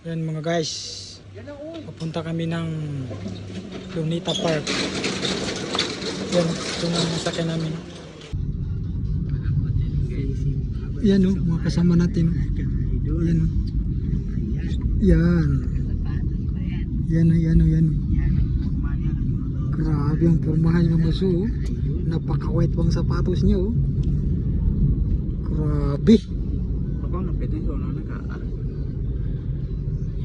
Yan mga guys, papunta kami ng Lunita Park. Yan, ito na ang sakyan namin. Yan o, mga kasama natin. Yan o. Yan. Yan o, yan o, yan o. Grabe ang pormahan ng maso. Napaka-white pang sapatos niya o. Grabe.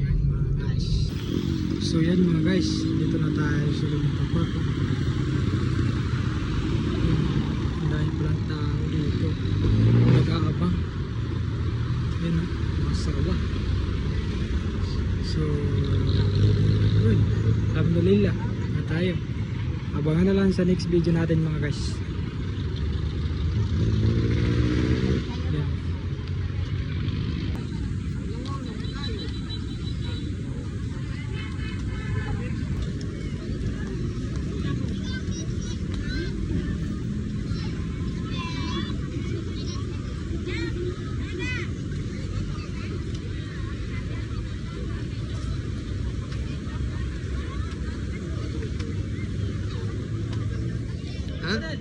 Yan mga guys. So yan mga guys, dito na tayo sa Lunita Park. Dahil palang tao dito. Nag-aabang. Yan o, masawa. So, yun. Alhamdulillah na tayo. Abangan na lang sa next video natin mga guys. Yan.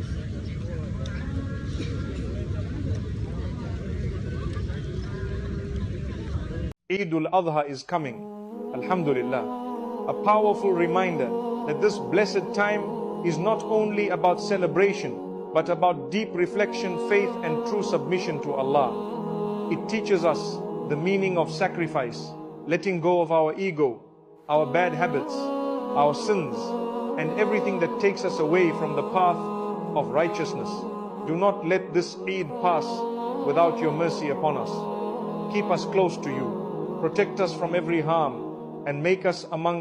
Eid al-Adha is coming, Alhamdulillah, a powerful reminder that this blessed time is not only about celebration, but about deep reflection, faith and true submission to Allah. It teaches us the meaning of sacrifice, letting go of our ego, our bad habits, our sins, and everything that takes us away from the path of righteousness. Do not let this Eid pass without your mercy upon us. Keep us close to you. Protect us from every harm and make us among